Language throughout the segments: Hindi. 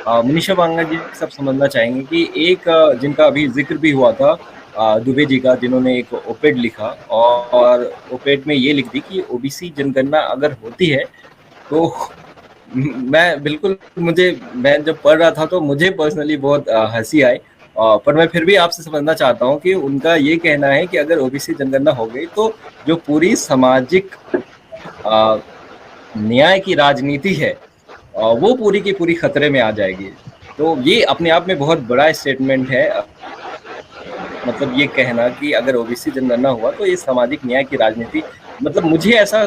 मनीषा बांगा जी सब समझना चाहेंगे कि एक जिनका अभी जिक्र भी हुआ था, दुबे जी का, जिन्होंने एक ओपेड लिखा और ओपेड में ये लिख दी कि ओबीसी जनगणना अगर होती है तो मैं बिल्कुल, मुझे, मैं जब पढ़ रहा था तो मुझे पर्सनली बहुत हंसी आई। पर मैं फिर भी आपसे समझना चाहता हूँ कि उनका ये कहना है कि अगर ओबीसी जनगणना हो गई तो जो पूरी सामाजिक न्याय की राजनीति है वो पूरी की पूरी खतरे में आ जाएगी। तो ये अपने आप में बहुत बड़ा स्टेटमेंट है। मतलब ये कहना कि अगर ओबीसी जनगणना हुआ तो ये सामाजिक न्याय की राजनीति, मतलब मुझे ऐसा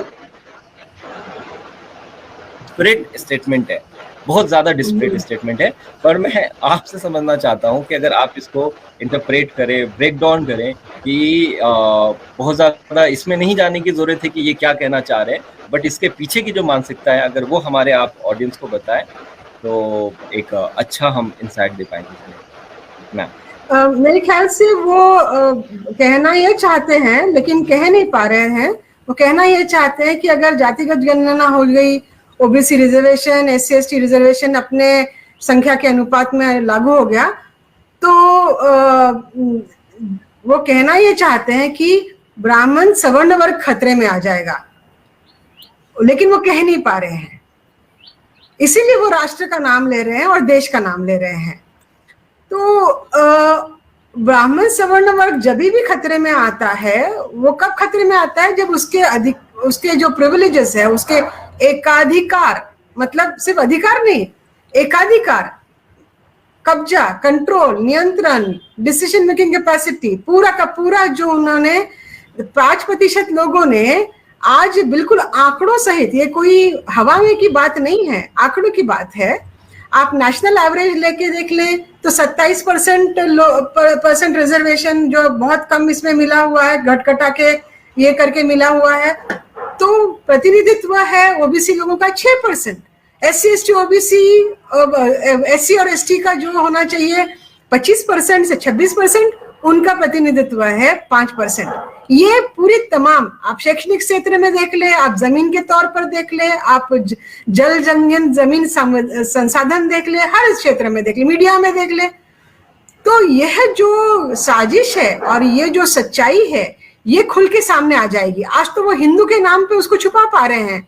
डिस्परेट स्टेटमेंट है, बहुत ज्यादा डिस्परेट स्टेटमेंट है। पर मैं आपसे समझना चाहता हूं कि अगर आप इसको इंटरप्रेट करें, ब्रेक डाउन करें कि बहुत ज्यादा इसमें नहीं जाने की जरूरत है कि ये क्या कहना चाह रहे हैं, बट इसके पीछे की जो मानसिकता है अगर वो हमारे आप ऑडियंस को बताएं तो एक अच्छा हम इंसाइट दे पाएंगे। मैम, मेरे ख्याल से वो कहना ये चाहते हैं लेकिन कह नहीं पा रहे हैं। वो कहना ये चाहते हैं कि अगर जातिगत जनगणना हो गई, OBC reservation, SC ST reservation अपने संख्या के अनुपात में लागू हो गया, तो वो कहना ये चाहते हैं कि ब्राह्मण सवर्ण वर्ग खतरे में आ जाएगा, लेकिन वो कह नहीं पा रहे हैं। इसीलिए वो राष्ट्र का नाम ले रहे हैं और देश का नाम ले रहे हैं। तो ब्राह्मण सवर्ण वर्ग जब भी खतरे में आता है, वो कब खतरे में आता है? जब उसके जो प्रिविलेजेस है, उसके एकाधिकार, मतलब सिर्फ अधिकार नहीं, एकाधिकार, कब्जा, कंट्रोल, नियंत्रण, डिसीजन मेकिंग कैपेसिटी, पूरा का पूरा जो उन्होंने 5% लोगों ने आज बिल्कुल आंकड़ों सहित, ये कोई हवा में की बात नहीं है, आंकड़ों की बात है। आप नेशनल एवरेज लेके देख लें तो 27% रिजर्वेशन, जो बहुत कम इसमें मिला हुआ है, घटघटा के ये करके मिला हुआ है। तो प्रतिनिधित्व है ओबीसी लोगों का 6%, एससी एसटी ओबीसी, एससी और एसटी का जो होना चाहिए 25% से 26%, उनका प्रतिनिधित्व है 5%। ये पूरी तमाम, आप शैक्षणिक क्षेत्र में देख ले, आप जमीन के तौर पर देख ले, आप जल जंगल जमीन संसाधन देख ले, हर क्षेत्र में देख ले, मीडिया में देख ले। तो यह जो साजिश है और ये जो सच्चाई है, ये खुल के सामने आ जाएगी। आज तो वो हिंदू के नाम पे उसको छुपा पा रहे हैं,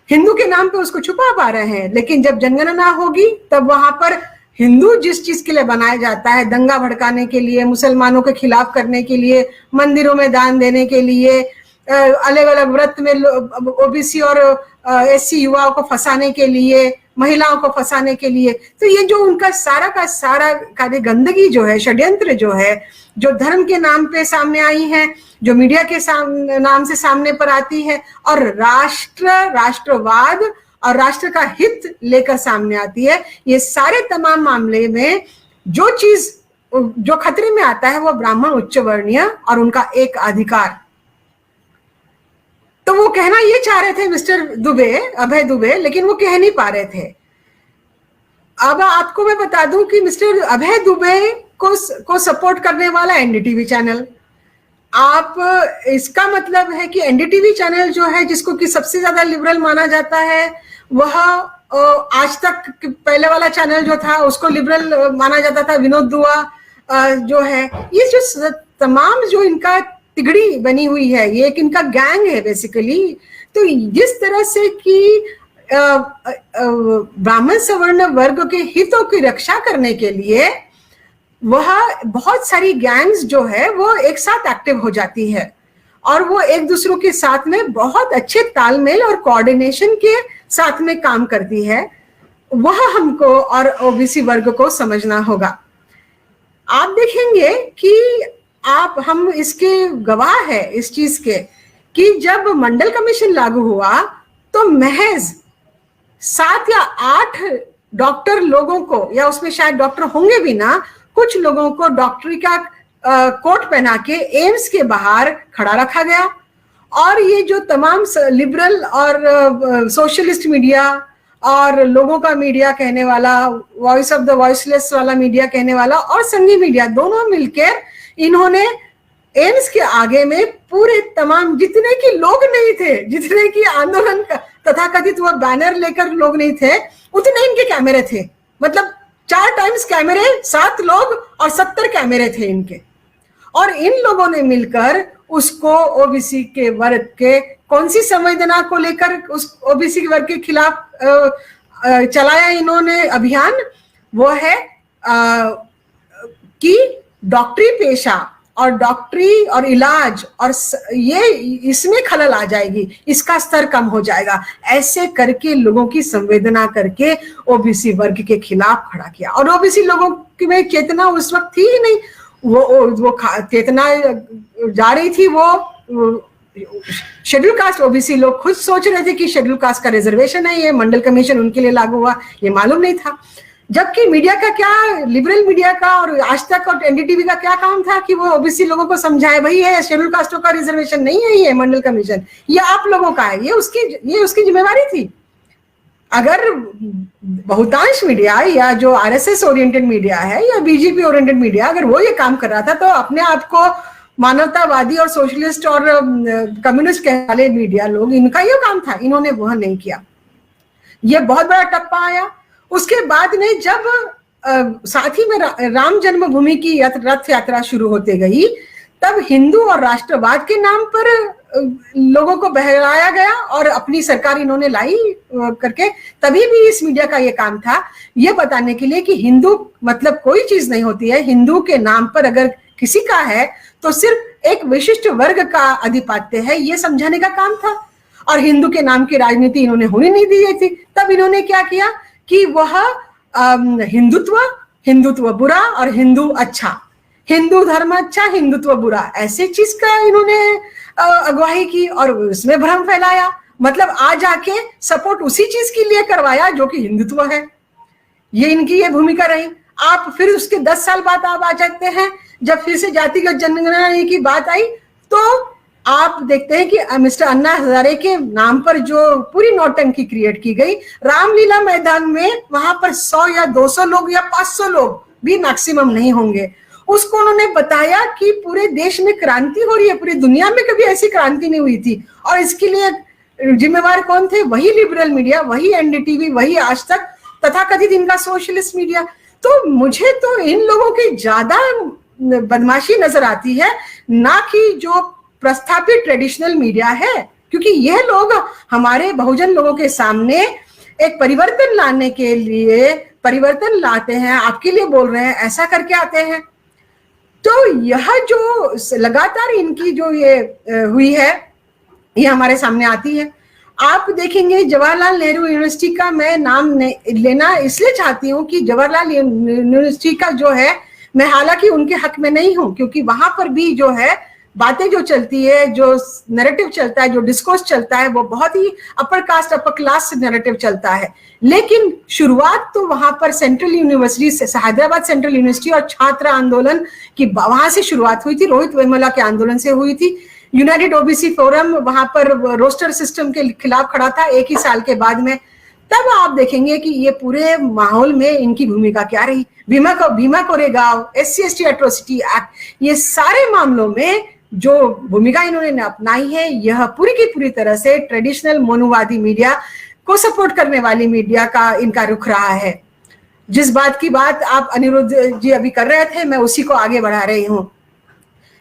हिंदू के नाम पे उसको छुपा पा रहे हैं, लेकिन जब जनगणना होगी तब वहां पर हिंदू जिस चीज के लिए बनाया जाता है, दंगा भड़काने के लिए, मुसलमानों के खिलाफ करने के लिए, मंदिरों में दान देने के लिए, अलग अलग व्रत में ओबीसी और एससी युवाओं को फंसाने के लिए, महिलाओं को फंसाने के लिए, तो ये जो उनका सारा का सारा कार्य, गंदगी जो है, षड्यंत्र जो है, जो धर्म के नाम पे सामने आई है, जो मीडिया के नाम से सामने पर आती है, और राष्ट्रवाद और राष्ट्र का हित लेकर सामने आती है, ये सारे तमाम मामले में जो चीज जो खतरे में आता है वो ब्राह्मण उच्च वर्णीय और उनका एक अधिकार। तो वो कहना ये चाह रहे थे मिस्टर दुबे, अभय दुबे, लेकिन वो कह नहीं पा रहे थे। अब आपको मैं बता दूं कि मिस्टर अभय दुबे को सपोर्ट करने वाला एनडीटीवी चैनल, आप, इसका मतलब है कि एनडीटीवी चैनल जो है, जिसको कि सबसे ज्यादा लिबरल माना जाता है, वह आज तक पहले वाला चैनल जो था उसको लिबरल माना जाता था, विनोद दुआ जो है, ये जो तमाम जो इनका तिगड़ी बनी हुई है, ये एक इनका गैंग है बेसिकली। तो जिस तरह से कि ब्राह्मण सवर्ण वर्ग के हितों की रक्षा करने के लिए वह बहुत सारी गैंग्स जो है वो एक साथ एक्टिव हो जाती है और वो एक दूसरों के साथ में बहुत अच्छे तालमेल और कोऑर्डिनेशन के साथ में काम करती है। वह हमको और ओबीसी वर्ग को समझना होगा। आप देखेंगे कि हम इसके गवाह है इस चीज के कि जब मंडल कमीशन लागू हुआ तो महज 7 या 8 डॉक्टर लोगों को, या उसमें शायद डॉक्टर होंगे भी ना, कुछ लोगों को डॉक्टरी का कोट पहना के एम्स के बाहर खड़ा रखा गया। और ये जो तमाम लिबरल और सोशलिस्ट मीडिया और लोगों का मीडिया कहने वाला, वॉइस ऑफ द वॉइसलेस वाला मीडिया कहने वाला, और संघी मीडिया, दोनों मिलकर इन्होंने एम्स के आगे में पूरे तमाम जितने की लोग नहीं थे, जितने की आंदोलन तथाकथित वो बैनर लेकर लोग नहीं थे, उतने इनके कैमरे थे मतलब 4 टाइम्स कैमरे, 7 लोग और 70 कैमरे थे इनके, और इन लोगों ने मिलकर उसको ओबीसी के वर्ग के कौन सी संवेदना को लेकर उस ओबीसी वर्ग के खिलाफ चलाया इन्होंने अभियान, वो है कि डॉक्टरी पेशा और डॉक्टरी और इलाज और ये इसमें खलल आ जाएगी, इसका स्तर कम हो जाएगा, ऐसे करके लोगों की संवेदना करके ओबीसी वर्ग के खिलाफ खड़ा किया। और ओबीसी लोगों की में चेतना उस वक्त थी ही नहीं, वो चेतना जा रही थी, वो शेड्यूल कास्ट ओबीसी लोग खुद सोच रहे थे कि शेड्यूल कास्ट का रिजर्वेशन है, ये मंडल कमीशन उनके लिए लागू हुआ, ये मालूम नहीं था। जबकि मीडिया का क्या, लिबरल मीडिया का और आज तक और एनडीटीवी का क्या काम था कि वो ओबीसी लोगों को समझाए, भाई ये शेड्यूल कास्टों का रिजर्वेशन नहीं है, ये मंडल कमीशन ये आप लोगों का है, ये उसकी जिम्मेवारी थी। अगर बहुतांश मीडिया या जो आरएसएस ओरिएंटेड मीडिया है या बीजेपी ओरिएंटेड मीडिया, अगर वो ये काम कर रहा था, तो अपने आप को मानवतावादी और सोशलिस्ट और कम्युनिस्ट कहने वाले मीडिया लोग, इनका ये काम था, इन्होंने वह नहीं किया। ये बहुत बड़ा टप्पा आया। उसके बाद में जब साथ ही में राम जन्मभूमि की रथ यात्रा शुरू होते गई, तब हिंदू और राष्ट्रवाद के नाम पर लोगों को बहलाया गया और अपनी सरकार इन्होंने लाई करके। तभी भी इस मीडिया का ये काम था ये बताने के लिए कि हिंदू मतलब कोई चीज नहीं होती है, हिंदू के नाम पर अगर किसी का है तो सिर्फ एक विशिष्ट वर्ग का आधिपत्य है, ये समझाने का काम था। और हिंदू के नाम की राजनीति इन्होंने होने नहीं दी थी। तब इन्होंने क्या किया कि वह हिंदुत्व बुरा और हिंदू अच्छा, हिंदू धर्म अच्छा हिंदुत्व बुरा, ऐसे चीज का इन्होंने अगुवाई की और उसमें भ्रम फैलाया। मतलब आज आके सपोर्ट उसी चीज के लिए करवाया जो कि हिंदुत्व है। ये इनकी ये भूमिका रही। आप फिर उसके 10 साल बाद आप आ जाते हैं, जब फिर से जातिगत जनगणना की बात आई, तो आप देखते हैं कि मिस्टर अन्ना हजारे के नाम पर जो पूरी नौटंकी क्रिएट की गई, रामलीला मैदान में वहां पर 100 या 200 लोग या 500 लोग भी मैक्सिमम नहीं होंगे, उसको उन्होंने बताया कि पूरे देश में क्रांति हो रही है, पूरी दुनिया में कभी ऐसी क्रांति नहीं हुई थी। और इसके लिए जिम्मेवार कौन थे? वही लिबरल मीडिया, वही एनडीटीवी, वही आज तक, तथाकथित इनका सोशलिस्ट मीडिया। तो मुझे तो इन लोगों की ज्यादा बदमाशी नजर आती है, ना कि जो प्रस्थापित ट्रेडिशनल मीडिया है, क्योंकि यह लोग हमारे बहुजन लोगों के सामने एक परिवर्तन लाने के लिए परिवर्तन लाते हैं, आपके लिए बोल रहे हैं, ऐसा करके आते हैं। तो यह जो लगातार इनकी जो ये हुई है, ये हमारे सामने आती है। आप देखेंगे जवाहरलाल नेहरू यूनिवर्सिटी का मैं नाम लेना इसलिए चाहती हूँ कि जवाहरलाल यूनिवर्सिटी का जो है, मैं हालांकि उनके हक में नहीं हूं, क्योंकि वहां पर भी जो है बातें जो चलती है, जो नैरेटिव चलता है, जो डिस्कोर्स चलता है, वो बहुत ही upper caste upper class narrative चलता है। लेकिन शुरुआत तो वहां पर सेंट्रल यूनिवर्सिटी से, हैदराबाद सेंट्रल यूनिवर्सिटी और छात्र आंदोलन की वहां से शुरुआत हुई थी, रोहित वेमुला के आंदोलन से हुई थी। यूनाइटेड ओबीसी फोरम वहां पर रोस्टर सिस्टम के खिलाफ खड़ा था एक ही साल के बाद में। तब आप देखेंगे कि ये पूरे माहौल में इनकी भूमिका क्या रही। Bhima Koregaon, SC/ST atrocity act, ये सारे मामलों में जो भूमिका इन्होंने अपनाई है, यह पूरी की पूरी तरह से ट्रेडिशनल मोनुवादी मीडिया को सपोर्ट करने वाली मीडिया का इनका रुख रहा है। जिस बात की बात आप अनिरुद्ध जी अभी कर रहे थे, मैं उसी को आगे बढ़ा रही हूँ।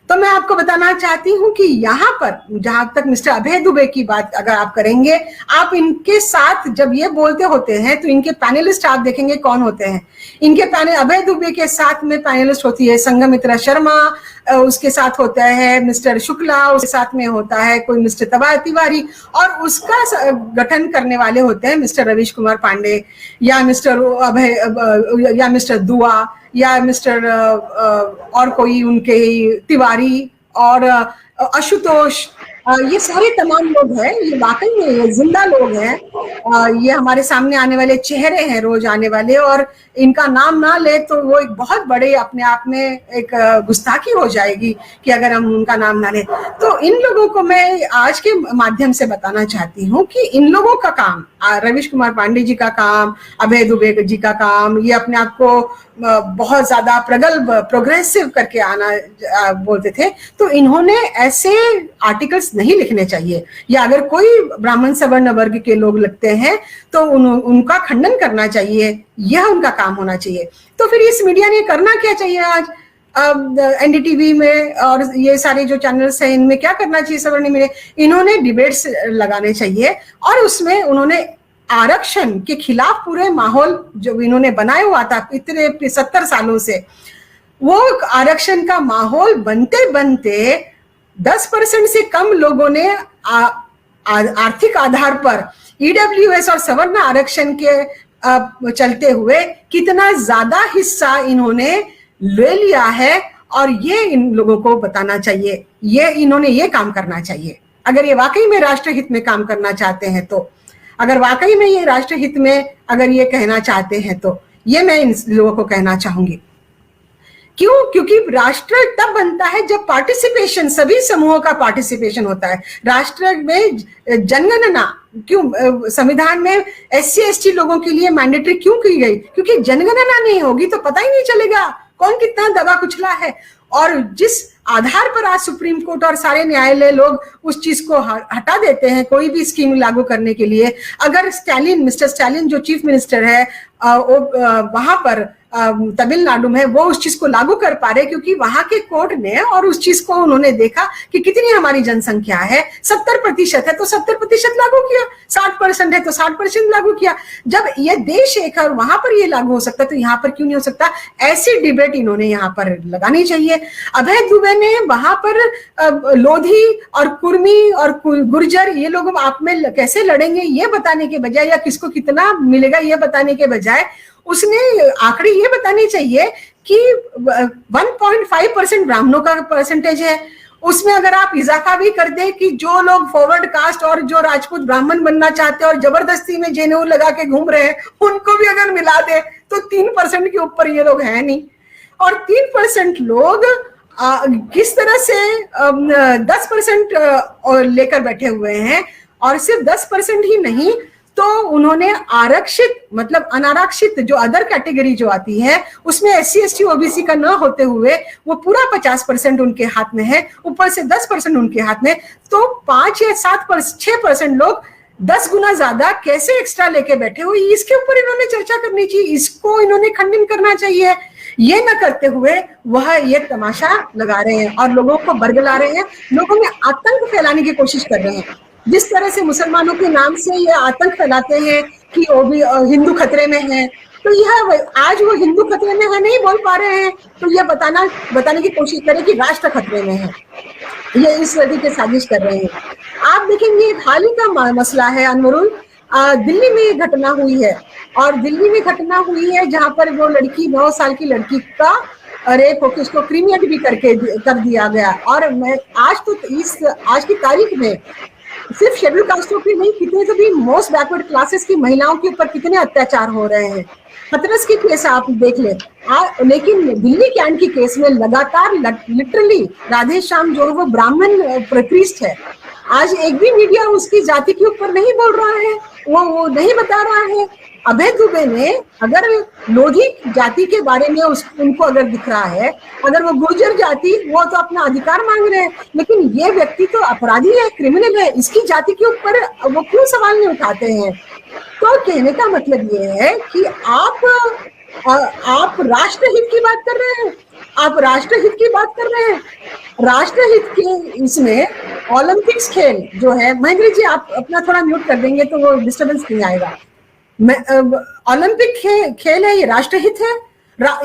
तो मैं आपको बताना चाहती हूँ कि यहाँ पर जहां तक मिस्टर अभय दुबे की बात अगर आप करेंगे, आप इनके साथ जब ये बोलते होते हैं तो इनके पैनलिस्ट आप देखेंगे कौन होते हैं। इनके पैनल अभय दुबे के साथ में पैनलिस्ट होती है संघमित्रा शर्मा, उसके साथ होता है मिस्टर शुक्ला, उसके साथ में होता है कोई मिस्टर तिवारी, और उसका गठन करने वाले होते हैं मिस्टर रवीश कुमार पांडे या मिस्टर अभय या मिस्टर दुआ या मिस्टर और कोई उनके तिवारी और आशुतोष। ये सारे तमाम लोग हैं, ये वाकई में ये जिंदा लोग हैं, ये हमारे सामने आने वाले चेहरे हैं रोज आने वाले, और इनका नाम ना ले तो वो एक बहुत बड़े अपने आप में एक गुस्ताखी हो जाएगी कि अगर हम उनका नाम ना ले। तो इन लोगों को मैं आज के माध्यम से बताना चाहती हूँ कि इन लोगों का काम, रवीश कुमार पांडे जी का काम, अभय दुबे जी का काम, ये अपने आप को बहुत ज्यादा प्रगल्भ प्रोग्रेसिव करके आना बोलते थे, तो इन्होंने ऐसे आर्टिकल्स नहीं लिखने चाहिए, या अगर कोई ब्राह्मण सवर्ण वर्ग के लोग लगते हैं तो उनका खंडन करना चाहिए, यह उनका काम होना चाहिए। तो फिर इस मीडिया ने करना क्या चाहिए आज? एनडीटीवी में और ये सारे जो चैनल्स हैं इनमें क्या करना चाहिए सवर्णी मीडिया? इन्होंने डिबेट्स लगाने चाहिए और उसमें उन्होंने आरक्षण के खिलाफ पूरे माहौल जो इन्होंने बनाया हुआ था इतने 70 सालों से, वो आरक्षण का माहौल बनते बनते 10% से कम लोगों ने आर्थिक आधार पर ईडब्ल्यूएस और सवर्ण आरक्षण के चलते हुए कितना ज्यादा हिस्सा इन्होंने ले लिया है, और ये इन लोगों को बताना चाहिए, ये इन्होंने ये काम करना चाहिए अगर ये वाकई में राष्ट्रहित में काम करना चाहते हैं तो। अगर वाकई में ये राष्ट्रहित में अगर ये कहना चाहते हैं तो ये मैं इन लोगों को कहना चाहूंगी। क्यों? क्योंकि राष्ट्र तब बनता है जब पार्टिसिपेशन, सभी समूहों का पार्टिसिपेशन होता है। राष्ट्र में जनगणना क्यों संविधान में SC ST लोगों के लिए मैंडेटरी क्यों की गई? क्योंकि जनगणना नहीं होगी तो पता ही नहीं चलेगा कौन कितना दबा कुचला है। और जिस आधार पर आज सुप्रीम कोर्ट और सारे न्यायालय लोग उस चीज को हटा देते हैं कोई भी स्कीम लागू करने के लिए, अगर मिस्टर स्टालिन जो चीफ मिनिस्टर है वहां पर तमिलनाडु में वो उस चीज को लागू कर पा रहे क्योंकि वहां के कोर्ट ने और उस चीज को उन्होंने देखा कि कितनी हमारी जनसंख्या है, 70% है तो 70% लागू किया, 60% है तो 60% लागू किया। जब ये देश एक है और वहां पर ये लागू हो सकता है तो यहाँ पर क्यों नहीं हो सकता? ऐसी डिबेट इन्होंने यहाँ पर लगानी चाहिए। अभय दुबे ने वहां पर लोधी और कुर्मी और गुर्जर ये लोग आप में कैसे लड़ेंगे ये बताने के बजाय, या किसको कितना मिलेगा ये बताने के बजाय, उसने आंकड़े ये बताने चाहिए कि 1.5% ब्राह्मणों का परसेंटेज है, उसमें अगर आप इजाफा भी कर दें कि जो लोग फॉरवर्ड कास्ट और जो राजपूत ब्राह्मण बनना चाहते हैं और जबरदस्ती में जेनेऊ लगा के घूम रहे हैं उनको भी अगर मिला दे तो 3% के ऊपर ये लोग हैं नहीं। और 3% लोग किस तरह से 10% लेकर बैठे हुए हैं, और सिर्फ 10% ही नहीं तो उन्होंने आरक्षित मतलब अनारक्षित जो अदर कैटेगरी जो आती है उसमें SC ST OBC का न होते हुए वो पूरा 50% उनके हाथ में है, ऊपर से 10% उनके हाथ में, तो 5 या 6% लोग 10 गुना ज्यादा कैसे एक्स्ट्रा लेके बैठे हुए, इसके ऊपर इन्होंने चर्चा करनी चाहिए, इसको इन्होंने खंडन करना चाहिए। ये न करते हुए वह ये तमाशा लगा रहे हैं और लोगों को बरगला रहे हैं, लोगों में आतंक फैलाने की कोशिश कर रहे हैं। जिस तरह से मुसलमानों के नाम से ये आतंक फैलाते हैं कि वो भी हिंदू खतरे में है, तो यह आज वो हिंदू खतरे में है नहीं बोल पा रहे हैं तो यह बताने की कोशिश करें कि राष्ट्र खतरे में है, ये इस वजह की साजिश कर रहे हैं। आप देखेंगे एक हाल ही का मसला है अनवरुल, दिल्ली में ये घटना हुई है, और दिल्ली में घटना हुई है जहां पर वो लड़की 9 साल की लड़की का रेप होकर उसको क्रीमियट भी कर दिया गया। और मैं आज की तारीख में सिर्फ शेड्यूल कास्टों की नहीं, कितने तो भी मोस्ट बैकवर्ड क्लासेस की महिलाओं के ऊपर कितने अत्याचार हो रहे हैं। हथरस की केस आप देख ले, लेकिन दिल्ली कैंट की केस में लगातार लिटरली राधे श्याम जो है वो ब्राह्मण प्रकृष्ट है, आज एक भी मीडिया उसकी जाति के ऊपर नहीं बोल रहा है, वो नहीं बता रहा है। अभय दुबे ने अगर लोधी जाति के बारे में उनको अगर दिख रहा है, अगर वो गुर्जर जाति वो तो अपना अधिकार मांग रहे हैं, लेकिन ये व्यक्ति तो अपराधी है, क्रिमिनल है, इसकी जाति के ऊपर वो क्यों सवाल नहीं उठाते हैं? तो कहने का मतलब ये है कि आप राष्ट्रहित की बात कर रहे हैं, आप राष्ट्रहित की बात कर रहे हैं। राष्ट्रहित के इसमें ओलंपिक्स खेल जो है, महेंद्र जी आप अपना थोड़ा म्यूट कर देंगे तो वो डिस्टर्बेंस नहीं आएगा। ओलंपिक खेल है, ये राष्ट्रहित है,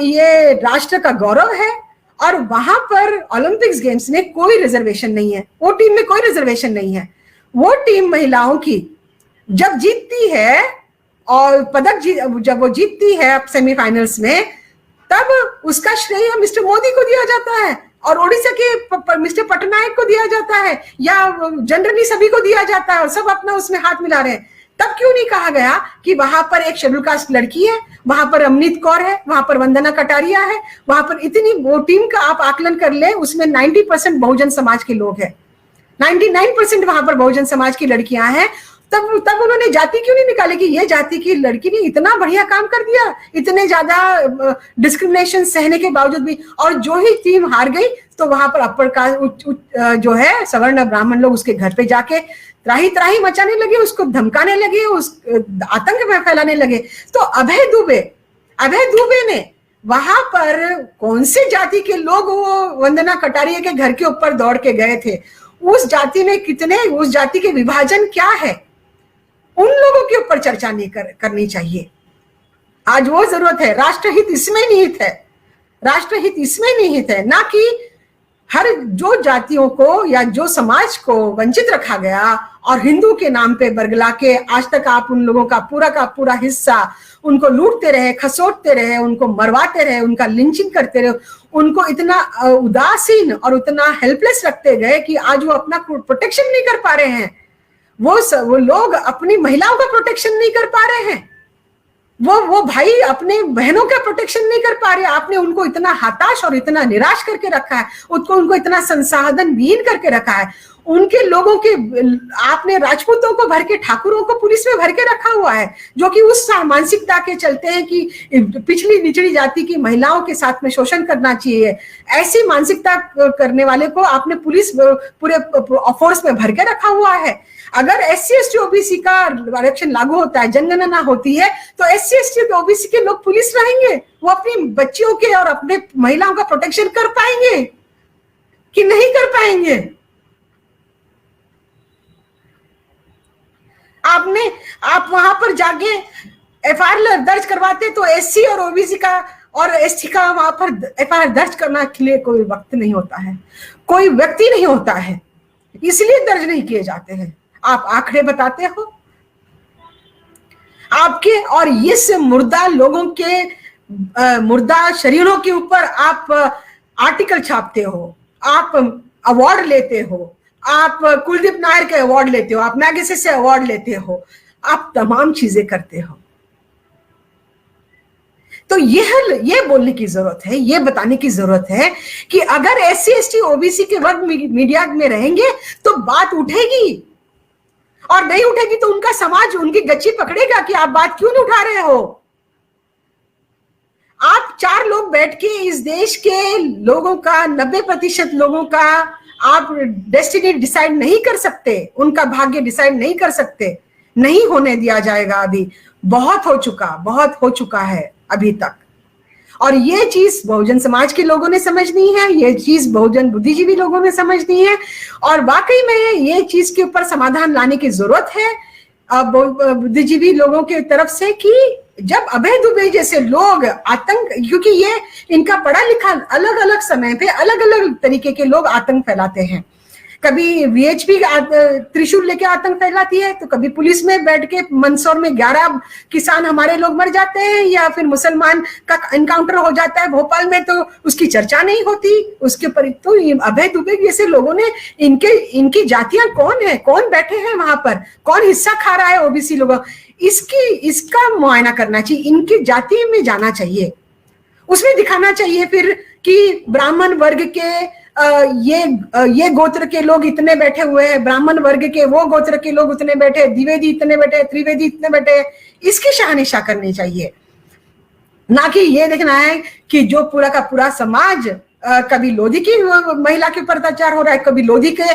ये राष्ट्र का गौरव है, और वहां पर ओलंपिक्स गेम्स में कोई रिजर्वेशन नहीं है, वो टीम में कोई रिजर्वेशन नहीं है। वो टीम महिलाओं की जब जीतती है और जब वो जीतती है सेमीफाइनल्स में, तब उसका श्रेय मिस्टर मोदी को दिया जाता है और ओडिशा के मिस्टर पटनायक को दिया जाता है, या जनरली सभी को दिया जाता है और सब अपना उसमें हाथ मिला रहे हैं। तब क्यों नहीं कहा गया कि वहां पर एक शेड्यूल कास्ट लड़की है, वहां पर रमनीत कौर है, वहां पर वंदना कटारिया है, वहां पर इतनी वो टीम का आप आकलन कर ले, उसमें 90% बहुजन समाज के लोग हैं, 99% वहां पर बहुजन समाज की लड़कियां हैं। तब उन्होंने जाति क्यों नहीं निकाले कि ये जाति की लड़की ने इतना बढ़िया काम कर दिया, इतने ज्यादा डिस्क्रिमिनेशन सहने के बावजूद भी, और जो ही टीम हार गई तो वहां पर अपर कास्ट जो है सवर्ण ब्राह्मण लोग उसके घर पे जाके त्राही त्राही मचाने लगे, उसको धमकाने लगे, उस आतंक में फैलाने लगे। तो अभय दुबे ने वहां पर कौन से जाति के लोग वो वंदना कटारिया के घर के ऊपर दौड़ के गए थे, उस जाति में कितने, उस जाति के विभाजन क्या है, उन लोगों के ऊपर चर्चा नहीं करनी चाहिए। आज वो जरूरत है। राष्ट्रहित इसमें निहित है, राष्ट्रहित इसमें निहित है, ना कि हर जो जातियों को या जो समाज को वंचित रखा गया और हिंदू के नाम पे बरगला के आज तक आप उन लोगों का पूरा हिस्सा उनको लूटते रहे, खसोटते रहे, उनको मरवाते रहे, उनका लिंचिंग करते रहे, उनको इतना उदासीन और उतना हेल्पलेस रखते गए कि आज वो अपना प्रोटेक्शन नहीं कर पा रहे हैं। वो लोग अपनी महिलाओं का प्रोटेक्शन नहीं कर पा रहे हैं, वो भाई अपने बहनों का प्रोटेक्शन नहीं कर पा रहे। आपने उनको इतना हताश और इतना निराश करके रखा है, उनको इतना संसाधन विहीन करके रखा है। उनके लोगों के आपने राजपूतों को भर के, ठाकुरों को पुलिस में भर के रखा हुआ है, जो कि उस मानसिकता के चलते हैं कि पिछली निचली जाति की महिलाओं के साथ में शोषण करना चाहिए। ऐसी मानसिकता करने वाले को आपने पुलिस पूरे फोर्स में भर के रखा हुआ है। अगर SC ST OBC का आरक्षण लागू होता है, जनगणना होती है, तो SC ST OBC के लोग पुलिस रहेंगे, वो अपनी बच्चियों के और अपने महिलाओं का प्रोटेक्शन कर पाएंगे कि नहीं कर पाएंगे? आप वहां पर जाके FIR दर्ज करवाते तो SC और OBC का और ST का वहां पर FIR दर्ज करने के लिए कोई वक्त नहीं होता है, कोई व्यक्ति नहीं होता है, इसलिए दर्ज नहीं किए जाते हैं। आप आंकड़े बताते हो आपके, और इस मुर्दा लोगों के मुर्दा शरीरों के ऊपर आप आर्टिकल छापते हो, आप अवार्ड लेते हो, आप कुलदीप नायर के अवार्ड लेते हो, आप मैगसेसे से अवार्ड लेते हो, आप तमाम चीजें करते हो। तो ये बोलने की जरूरत है, ये बताने की जरूरत है कि अगर SC ST OBC के वर्ग मीडिया में रहेंगे तो बात उठेगी, और नहीं उठेगी तो उनका समाज उनकी गच्ची पकड़ेगा कि आप बात क्यों नहीं उठा रहे हो। आप 4 लोग बैठ के इस देश के लोगों का 90% लोगों का आप डेस्टिनी डिसाइड नहीं कर सकते, उनका भाग्य डिसाइड नहीं कर सकते, नहीं होने दिया जाएगा। अभी बहुत हो चुका है अभी तक, और ये चीज बहुजन समाज के लोगों ने समझनी है, ये चीज बहुजन बुद्धिजीवी लोगों ने समझनी है, और वाकई में ये चीज के ऊपर समाधान लाने की जरूरत है बुद्धिजीवी लोगों के तरफ से कि जब अभय दुबे जैसे लोग आतंक, क्योंकि ये इनका पढ़ा लिखा अलग अलग समय पे अलग अलग तरीके के लोग आतंक फैलाते हैं। कभी VHP त्रिशूल लेके आतंक फैलाती है, तो कभी पुलिस में बैठ के मंदसौर में 11 किसान हमारे लोग मर जाते हैं, या फिर मुसलमान का एनकाउंटर हो जाता है भोपाल में, तो उसकी चर्चा नहीं होती उसके पर। तो अभय दुबे जैसे लोगों ने इनकी जातियां कौन है, कौन बैठे हैं वहां पर, कौन हिस्सा खा रहा है OBC लोगों, इसका मुआयना करना चाहिए, इनकी जाति में जाना चाहिए, उसमें दिखाना चाहिए फिर कि ब्राह्मण वर्ग के ये गोत्र के लोग इतने बैठे हुए हैं, ब्राह्मण वर्ग के वो गोत्र के लोग उतने बैठे, द्विवेदी इतने बैठे, त्रिवेदी इतने बैठे, इसकी शहानिशा करनी चाहिए। ना कि ये देखना है कि जो पूरा का पूरा समाज कभी लोधी की महिला के ऊपर अत्याचार हो रहा है, कभी लोधी के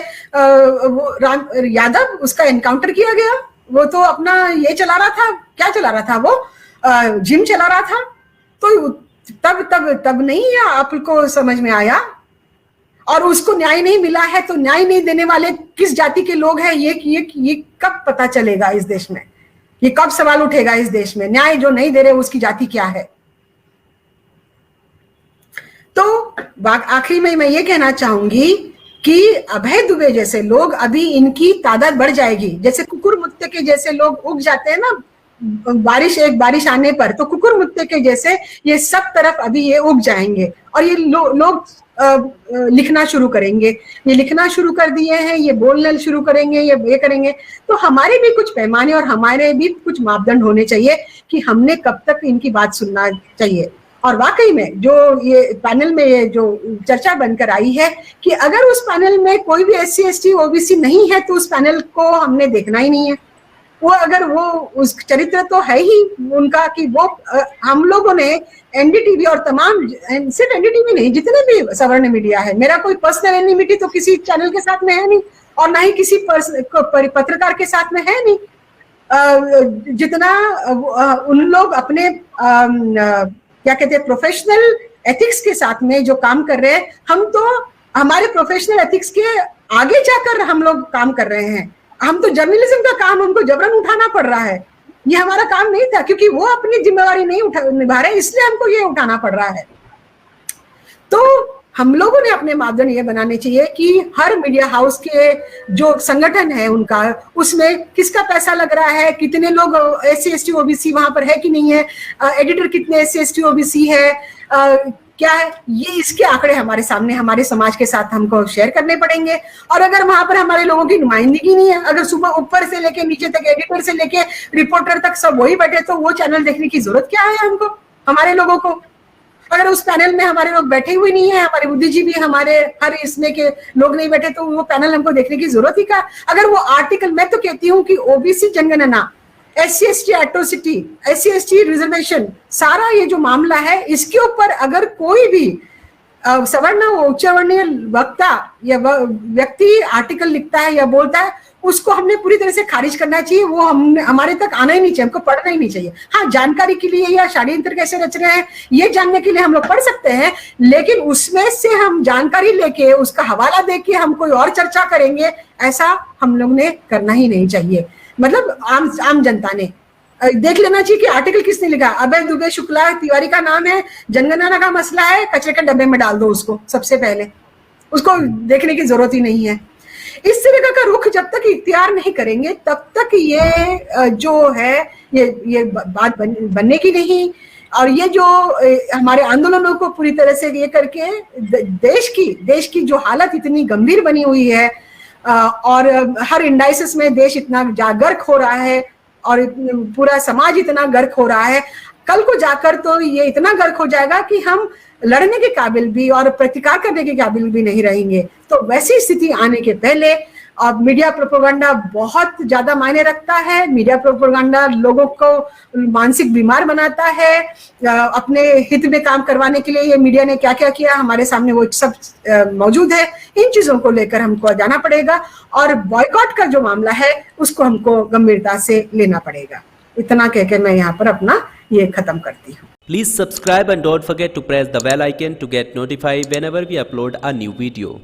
यादव उसका एनकाउंटर किया गया, वो तो अपना ये चला रहा था, क्या चला रहा था वो, जिम चला रहा था। तो तब नहीं आपको समझ में आया, और उसको न्याय नहीं मिला है, तो न्याय नहीं देने वाले किस जाति के लोग हैं ये कब पता चलेगा इस देश में, ये कब सवाल उठेगा इस देश में, न्याय जो नहीं दे रहे उसकी जाति क्या है। तो आखिरी में मैं ये कहना चाहूंगी कि अभय दुबे जैसे लोग, अभी इनकी तादाद बढ़ जाएगी, जैसे कुकुर मुत्ते के जैसे लोग उग जाते हैं ना बारिश आने पर, तो कुकुर मुत्ते के जैसे ये सब तरफ अभी ये उग जाएंगे, और ये लोग लिखना शुरू करेंगे, ये लिखना शुरू कर दिए हैं, ये बोलना शुरू करेंगे, ये करेंगे। तो हमारे भी कुछ पैमाने और हमारे भी कुछ मापदंड होने चाहिए कि हमने कब तक इनकी बात सुनना चाहिए। और वाकई में जो ये पैनल में ये जो चर्चा बनकर आई है कि अगर उस पैनल में कोई भी SC ST OBC नहीं है तो उस पैनल को हमने देखना ही नहीं है, वो अगर वो उस चरित्र तो है ही उनका कि वो हम लोगों ने एनडीटीवी और तमाम, सिर्फ एनडीटीवी नहीं, जितने भी सवर्ण मीडिया है, मेरा कोई पर्सनल एनिमिटी तो किसी चैनल के साथ में है नहीं और ना ही किसी पत्रकार के साथ में है नहीं। जितना उन लोग अपने क्या कहते हैं प्रोफेशनल एथिक्स के साथ में जो काम कर रहे हैं, हम तो हमारे प्रोफेशनल एथिक्स के आगे जाकर हम लोग काम कर रहे हैं। हम तो जर्नलिज्म का काम हमको जबरन उठाना पड़ रहा है, ये हमारा काम नहीं था, क्योंकि वो अपनी जिम्मेवारी नहीं निभा रहे, इसलिए हमको ये उठाना पड़ रहा है। तो हम लोगों ने अपने मापदंड ये बनाने चाहिए कि हर मीडिया हाउस के जो संगठन है उनका, उसमें किसका पैसा लग रहा है, कितने लोग SC ST OBC वहां पर है कि नहीं है, एडिटर कितने SC ST OBC है, क्या है, ये इसके आंकड़े हमारे सामने हमारे समाज के साथ हमको शेयर करने पड़ेंगे। और अगर वहां पर हमारे लोगों की नुमाइंदगी नहीं है, अगर सुबह ऊपर से लेके नीचे तक, एडिटर से लेके रिपोर्टर तक सब वही बैठे, तो वो चैनल देखने की जरूरत क्या है हमको, हमारे लोगों को? अगर उस पैनल में हमारे लोग बैठे हुए नहीं है, हमारे बुद्धिजीवी, हमारे हर इसमें के लोग नहीं बैठे, तो वो पैनल हमको देखने की जरूरत ही क्या? अगर वो आर्टिकल, मैं तो कहती हूँ कि OBC जनगणना, SC ST atrocity, SC ST reservation, सारा ये जो मामला है, इसके ऊपर अगर कोई भी सवर्ण उच्च वर्णीय वक्ता या व्यक्ति आर्टिकल लिखता है या बोलता है, उसको हमने पूरी तरह से खारिज करना चाहिए। वो हमारे तक आना ही नहीं चाहिए, हमको पढ़ना ही नहीं चाहिए। हाँ, जानकारी के लिए या षड्यंत्र कैसे रच रहे हैं ये जानने के लिए हम लोग पढ़ सकते हैं, लेकिन उसमें से हम जानकारी लेके उसका हवाला देके हम कोई और चर्चा करेंगे, ऐसा हम लोग ने करना ही नहीं चाहिए। मतलब आम जनता ने देख लेना चाहिए कि आर्टिकल किसने लिखा। अभय दुबे शुक्ला तिवारी का नाम है, जनगणना का मसला है, कचरे के डब्बे में डाल दो उसको, सबसे पहले उसको देखने की जरूरत ही नहीं है। इस तरह का रुख जब तक इख्तियार नहीं करेंगे तब तक ये जो है ये बात बनने की नहीं। और ये जो हमारे आंदोलनों को पूरी तरह से ये करके देश की जो हालत इतनी गंभीर बनी हुई है, और हर इंडाइसिस में देश इतना गर्क हो रहा है और पूरा समाज इतना गर्क हो रहा है, कल को जाकर तो ये इतना गर्क हो जाएगा कि हम लड़ने के काबिल भी और प्रतिकार करने के काबिल भी नहीं रहेंगे। तो वैसी स्थिति आने के पहले अब मीडिया प्रोपेगेंडा बहुत ज्यादा मायने रखता है। मीडिया प्रोपेगेंडा लोगों को मानसिक बीमार बनाता है। अपने हित में काम करवाने के लिए ये मीडिया ने क्या क्या किया हमारे सामने वो सब मौजूद है। इन चीजों को लेकर हमको जाना पड़ेगा और बॉयकॉट का जो मामला है उसको हमको गंभीरता से लेना पड़ेगा। इतना कहकर मैं यहाँ पर अपना ये खत्म करती हूँ। Please subscribe and don't forget to press the bell icon to get notified whenever we upload a new video.